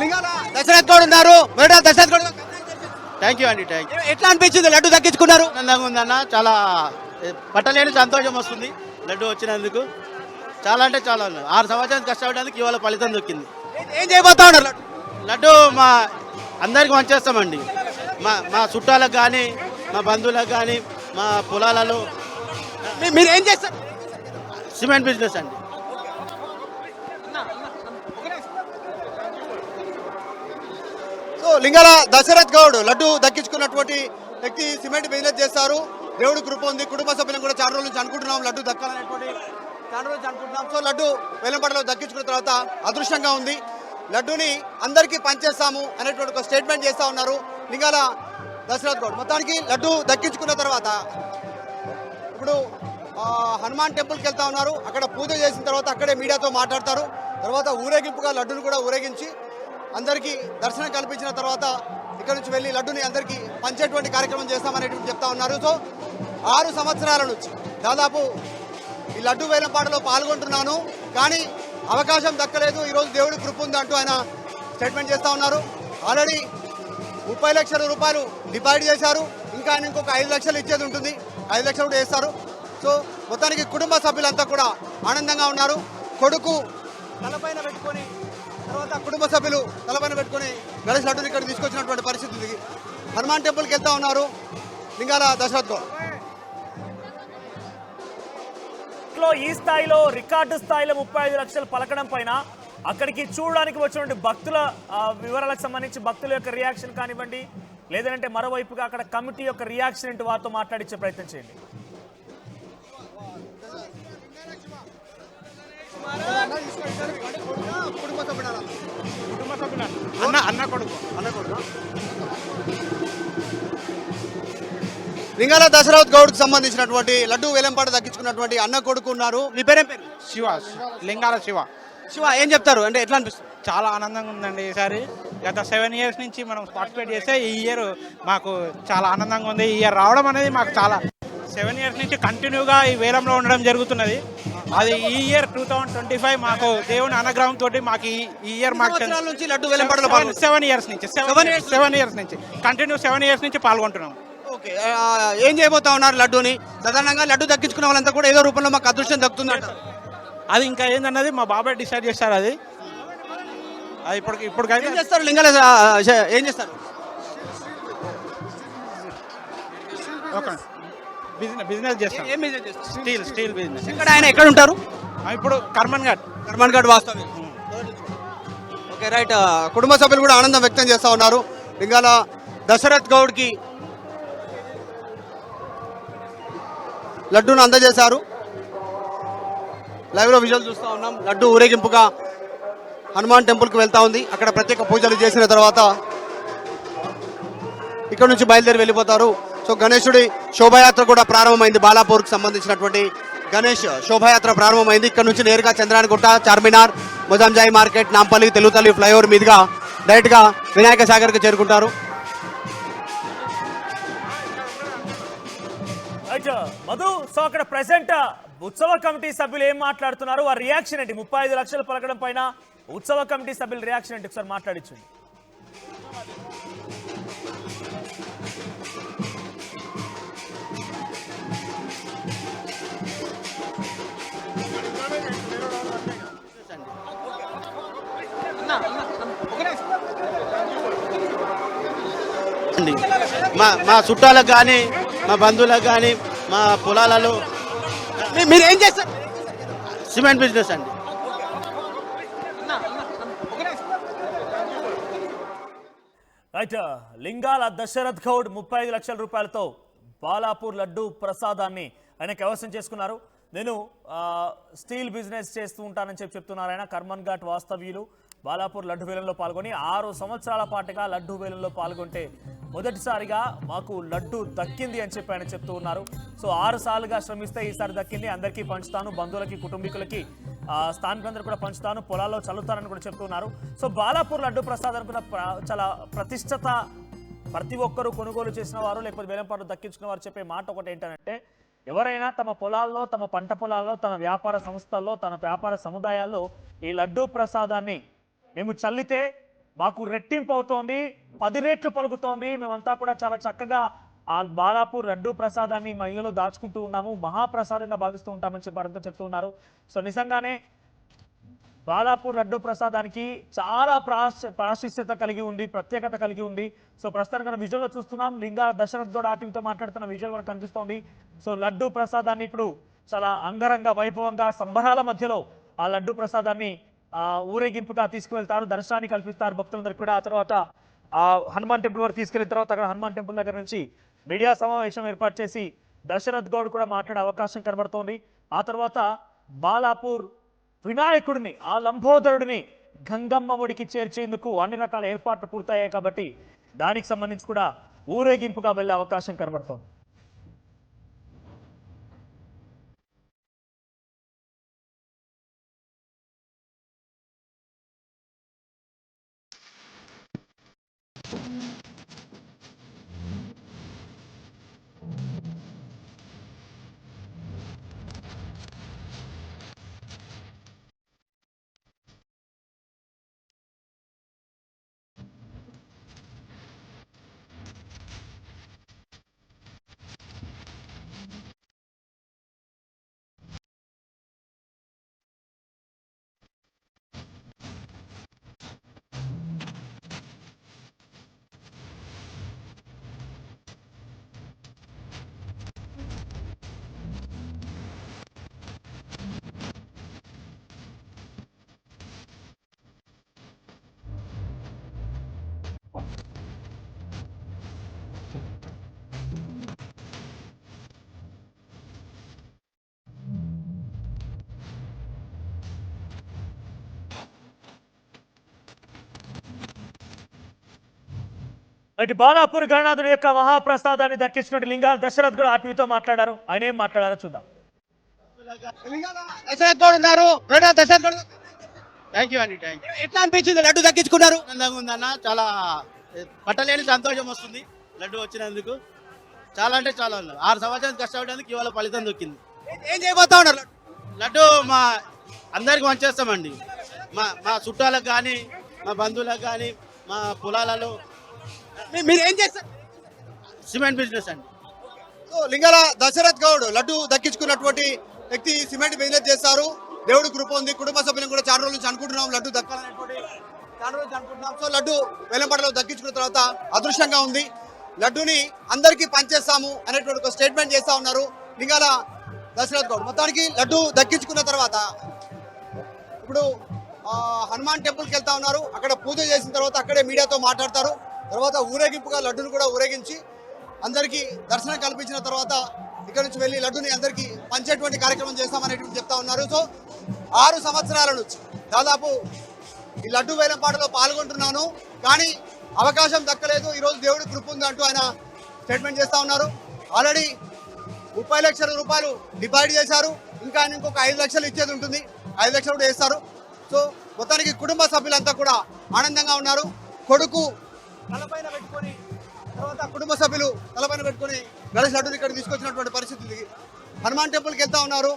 లింగాల దశరథ్ గౌడ్ ఉన్నారు. Dashrath Goud thank you అండి, thank you. ఎట్లా అనిపించింది లడ్డు దక్కించుకున్నారు? ఆనందంగా ఉందన్న, చాలా పట్టలేని సంతోషం వస్తుంది లడ్డు వచ్చినందుకు. చాలా అంటే చాలా 6 సంవత్సరాలు కష్టపడడానికి ఇవాళ ఫలితం దొక్కింది. ఏం చేయబోతా ఉన్నారు? లడ్డు మా అందరికి మంచేస్తామండి. మా చుట్టాలకు కానీ, మా బంధువులకు కానీ, మా పొలాలలో. మీరు ఏం చేస్తారు? సిమెంట్ బిజినెస్ అండి. సో లింగాల దశరథ్ గౌడ్ లడ్డు దక్కించుకున్నటువంటి వ్యక్తి సిమెంట్ బిజినెస్ చేస్తారు. దేవుడి కృప ఉంది. కుటుంబ సభ్యులను కూడా చాలా రోజుల నుంచి అనుకుంటున్నాం లడ్డు దక్కాలనేటువంటి, చాలా రోజుల నుంచి అనుకుంటున్నాం. సో లడ్డు వేలంపాటలో దక్కించుకున్న తర్వాత అదృష్టంగా ఉంది. లడ్డూని అందరికీ పనిచేస్తాము అనేటువంటి ఒక స్టేట్మెంట్ చేస్తూ ఉన్నారు లింగాల దశరథ్ గౌడ్. మొత్తానికి లడ్డు దక్కించుకున్న తర్వాత ఇప్పుడు హనుమాన్ టెంపుల్కి వెళ్తా ఉన్నారు. అక్కడ పూజ చేసిన తర్వాత అక్కడే మీడియాతో మాట్లాడతారు. తర్వాత ఊరేగింపుగా లడ్డును కూడా ఊరేగించి అందరికీ దర్శనం కల్పించిన తర్వాత ఇక్కడ నుంచి వెళ్ళి లడ్డుని అందరికీ పంచేటువంటి కార్యక్రమం చేస్తామనేటువంటి చెప్తా ఉన్నారు. సో 6 సంవత్సరాల నుంచి దాదాపు ఈ లడ్డు వేలంపాటలో పాల్గొంటున్నాను, కానీ అవకాశం దక్కలేదు. ఈరోజు దేవుడి కృప ఉంది అంటూ ఆయన స్టేట్మెంట్ చేస్తూ ఉన్నారు. ఆల్రెడీ 30 లక్షల రూపాయలు డిపాజిట్ చేశారు. ఇంకా ఆయన ఇంకొక 5 లక్షలు ఇచ్చేది ఉంటుంది. 5 లక్షలు కూడా వేస్తారు. సో మొత్తానికి కుటుంబ సభ్యులంతా కూడా ఆనందంగా ఉన్నారు. కొడుకు తలపైన పెట్టుకొని, తర్వాత కుటుంబ సభ్యులు తలపైన పెట్టుకొని గణేష్ లడ్డుని ఇక్కడ తీసుకొచ్చినటువంటి పరిస్థితి ఉంది. హనుమాన్ టెంపుల్కి వెళ్తా ఉన్నారు లింగాల దశరథ్ గౌడ్. ఈ స్థాయిలో రికార్డు స్థాయిలో 35 లక్షలు పలకడం పైన అక్కడికి చూడడానికి వచ్చినటువంటి భక్తుల వివరాలకు సంబంధించి భక్తుల యొక్క రియాక్షన్ కానివ్వండి, లేదంటే మరోవైపుగా అక్కడ కమిటీ యొక్క రియాక్షన్ ఏంటి వారితో మాట్లాడించే ప్రయత్నం చేయండి. లింగాల దశరథ్ గౌడ్కి సంబంధించినటువంటి లడ్డు వేలంపాట దక్కించుకున్నటువంటి అన్న కొడుకు ఉన్నారు. మీ పేరేం పేరు? శివ, లింగాల శివ. శివ, ఏం చెప్తారు? అంటే ఎట్లా అనిపిస్తుంది? చాలా ఆనందంగా ఉందండి. ఈసారి గత 7 ఇయర్స్ నుంచి మనం పార్టిసిపేట్ చేస్తే ఈ ఇయర్ మాకు చాలా ఆనందంగా ఉంది. ఈ ఇయర్ రావడం అనేది మాకు చాలా 7 ఇయర్స్ నుంచి కంటిన్యూగా ఈ వేలంలో ఉండడం జరుగుతున్నది. అది ఈ ఇయర్ 2025 మాకు దేవుని అనుగ్రహం తోటి మాకు ఈ ఇయర్ మాకు 7 ఇయర్స్ నుంచి 7 ఇయర్స్ నుంచి కంటిన్యూ 7 ఇయర్స్ నుంచి పాల్గొంటున్నాం. ఓకే, ఏం చేయబోతా ఉన్నారు లడ్డూని? సాధారణంగా లడ్డు దక్కించుకున్న వాళ్ళంతా కూడా ఏదో రూపంలో మాకు అదృష్టం దక్కుతుంది. అది ఇంకా ఏందన్నది మా బాబాయ్ డిసైడ్ చేస్తారు. అది ఇప్పుడు ఏం చేస్తారు లింగాల? ఏం చేస్తారు? బిజినెస్ చేస్తాం. ఏం బిజినెస్ చేస్తారు? Steel business. ఇక్కడ ఆయన ఎక్కడ ఉంటారు? ఇప్పుడు కర్మన్ ఘాట్ వాస్తవం. Okay, right. కుటుంబ సభ్యులు కూడా ఆనందం వ్యక్తం చేస్తూ ఉన్నారు. లింగాల దశరథ్ గౌడ్కి లడ్డూను అందజేశారు. లైవ్లో విజువల్ చూస్తూ ఉన్నాం. లడ్డు ఊరేగింపుగా హనుమాన్ టెంపుల్కి వెళ్తా ఉంది. అక్కడ ప్రత్యేక పూజలు చేసిన తర్వాత ఇక్కడ నుంచి బయలుదేరి వెళ్ళిపోతారు. సో గణేశుడి శోభాయాత్ర కూడా ప్రారంభమైంది. బాలాపూర్కి సంబంధించినటువంటి గణేష్ శోభాయాత్ర ప్రారంభమైంది. ఇక్కడ నుంచి నేరుగా చంద్రాయణగుట్ట, చార్మినార్, మొజాంజాయి మార్కెట్, నాంపల్లి, తెలుగుతల్లి ఫ్లైఓవర్ మీదుగా డైరెక్ట్గా వినాయక సాగర్కి చేరుకుంటారు. మధు, సో అక్కడ ప్రెసెంట్ ఉత్సవ కమిటీ సభ్యులు ఏం మాట్లాడుతున్నారు, వారి రియాక్షన్ ఏంటి? 35 లక్షలు పలకడం పైన ఉత్సవ కమిటీ సభ్యుల రియాక్షన్ ఏంటి? ఒకసారి మాట్లాడించండి. మా చుట్టాలకు కానీ, మా బంధువులకు కానీ, మా పొలాలలో. మీరు ఏం చేస్తారు? సిమెంట్ బిజినెస్ అండి. రైట్. లింగాల దశరథ్ గౌడ్ 35 లక్షల రూపాయలతో బాలాపూర్ లడ్డు ప్రసాదాన్ని ఆయన కైవసం చేసుకున్నారు. నేను స్టీల్ బిజినెస్ చేస్తూ ఉంటానని చెప్తున్నారు ఆయన. కర్మన్ ఘాట్ వాస్తవ్యులు బాలాపూర్ లడ్డు వేలంలో పాల్గొని 6 సంవత్సరాల పాటుగా లడ్డు వేలంలో పాల్గొంటే మొదటిసారిగా మాకు లడ్డు దక్కింది అని చెప్పి ఆయన చెప్తూ ఉన్నారు. సో 6 సార్లుగా శ్రమిస్తే ఈసారి దక్కింది. అందరికీ పంచుతాను, బంధువులకి, కుటుంబీకులకి, స్థానికులందరూ కూడా పంచుతాను, పొలాల్లో చల్లుతానని కూడా చెప్తున్నారు. సో బాలాపూర్ లడ్డు ప్రసాదం కూడా చాలా ప్రతిష్టత. ప్రతి ఒక్కరూ కొనుగోలు చేసిన వారు లేకపోతే వేలంపాటు దక్కించుకున్న వారు చెప్పే మాట ఒకటి ఏంటంటే, ఎవరైనా తమ పొలాల్లో, తమ పంట పొలాల్లో, తమ వ్యాపార సంస్థల్లో, తన వ్యాపార సముదాయాల్లో ఈ లడ్డు ప్రసాదాన్ని మేము చల్లితే మాకు రెట్టింపు అవుతోంది, 10 రెట్లు పలుకుతోంది. మేమంతా కూడా చాలా చక్కగా ఆ బాలాపూర్ లడ్డూ ప్రసాదాన్ని మా ఇళ్ళలో దాచుకుంటూ ఉన్నాము, మహాప్రసాదంగా భావిస్తూ ఉంటామని చెప్పి వారంతా చెప్తూ ఉన్నారు. సో నిజంగానే బాలాపూర్ లడ్డూ ప్రసాదానికి చాలా ప్రాశస్త్యత కలిగి ఉంది, ప్రత్యేకత కలిగి ఉంది. సో ప్రస్తుతానికి మనం విజువల్ చూస్తున్నాం, లింగా దశరథ్ గౌడ్ ఆర్టీవీతో మాట్లాడుతున్న విజువల్ మనకు కనిపిస్తోంది. సో లడ్డూ ప్రసాదాన్ని ఇప్పుడు చాలా అంగరంగ వైభవంగా సంబరాల మధ్యలో ఆ లడ్డూ ప్రసాదాన్ని ఊరేగింపుగా తీసుకువెళ్తారు, దర్శనాన్ని కల్పిస్తారు భక్తులందరికీ కూడా. ఆ తర్వాత ఆ హనుమాన్ టెంపుల్ వరకు తీసుకెళ్లిన తర్వాత అక్కడ హనుమాన్ టెంపుల్ దగ్గర నుంచి మీడియా సమావేశం ఏర్పాటు చేసి దశరథ్ గౌడ్ కూడా మాట్లాడే అవకాశం కనబడుతోంది. ఆ తర్వాత బాలాపూర్ వినాయకుడిని, ఆ లంబోదరుడిని గంగమ్మ ఒడికి చేర్చేందుకు అన్ని రకాల ఏర్పాట్లు పూర్తయ్యాయి కాబట్టి దానికి సంబంధించి కూడా ఊరేగింపుగా వెళ్ళే అవకాశం కనబడుతోంది. అయితే బాలాపూర్ గణనాథుడి యొక్క మహాప్రసాదాన్ని దక్కించినట్టు లింగాల దశరథ్ కూడా ఆర్టీవీతో మాట్లాడారు. ఆయన ఏం మాట్లాడారో చూద్దాం. దశరథ్ గౌడ్ ఉన్నారు. దశరథ్ గౌడ్ థ్యాంక్ యూ అండి, థ్యాంక్ యూ. ఎట్లా అనిపించింది లడ్డు దక్కించుకున్నారు? ఆనందంగా ఉందన్న, చాలా పట్టలేని సంతోషం వస్తుంది లడ్డు వచ్చినందుకు. చాలా అంటే చాలా ఉంది. 6 సంవత్సరాలు కష్టపడేందుకు ఇవాళ ఫలితం దొక్కింది. ఏం చేయబోతా ఉన్నారు? లడ్డు మా అందరికి వంచేస్తామండి, మా చుట్టాలకు కానీ, మా బంధువులకు కానీ, మా పొలాలలో. మీరు ఏం చేస్తారు? సిమెంట్ బిజినెస్ అండి. సో లింగాల దశరథ్ గౌడ్ లడ్డు దక్కించుకున్నటువంటి వ్యక్తి సిమెంట్ బిజినెస్ చేస్తారు. దేవుడి కృప ఉంది, కుటుంబ సభ్యులను కూడా చాలా రోజుల నుంచి అనుకుంటున్నాం లడ్డు దక్కాలనేటువంటి, చాలా రోజుల నుంచి అనుకుంటున్నాం. సో లడ్డు వేలంపాటలో దక్కించుకున్న తర్వాత అదృష్టంగా ఉంది, లడ్డూని అందరికీ పంచేస్తాము అనేటువంటి ఒక స్టేట్మెంట్ చేస్తా ఉన్నారు లింగాల దశరథ్ గౌడ్. మొత్తానికి లడ్డు దక్కించుకున్న తర్వాత ఇప్పుడు హనుమాన్ టెంపుల్కి వెళ్తా ఉన్నారు. అక్కడ పూజ చేసిన తర్వాత అక్కడే మీడియాతో మాట్లాడతారు. తర్వాత ఊరేగింపుగా లడ్డును కూడా ఊరేగించి అందరికీ దర్శనం కల్పించిన తర్వాత ఇక్కడ నుంచి వెళ్ళి లడ్డుని అందరికీ పంచేటువంటి కార్యక్రమం చేస్తామనేటువంటి చెప్తా ఉన్నారు. సో 6 సంవత్సరాల నుంచి దాదాపు ఈ లడ్డు వేలంపాటలో పాల్గొంటున్నాను, కానీ అవకాశం దక్కలేదు, ఈరోజు దేవుడి కృప ఉంది అంటూ ఆయన స్టేట్మెంట్ చేస్తూ ఉన్నారు. ఆల్రెడీ 30 లక్షల రూపాయలు డిపాజిట్ చేశారు, ఇంకా ఆయన ఇంకొక 5 లక్షలు ఇచ్చేది ఉంటుంది, 5 లక్షలు కూడా వేస్తారు. సో మొత్తానికి కుటుంబ సభ్యులంతా కూడా ఆనందంగా ఉన్నారు. కొడుకు తలపైన పెట్టుకొని, తర్వాత కుటుంబ సభ్యులు తలపైన పెట్టుకొని గణేష్ లడ్డూని ఇక్కడ తీసుకొచ్చినటువంటి పరిస్థితి. హనుమాన్ టెంపుల్కి వెళ్తా ఉన్నారు.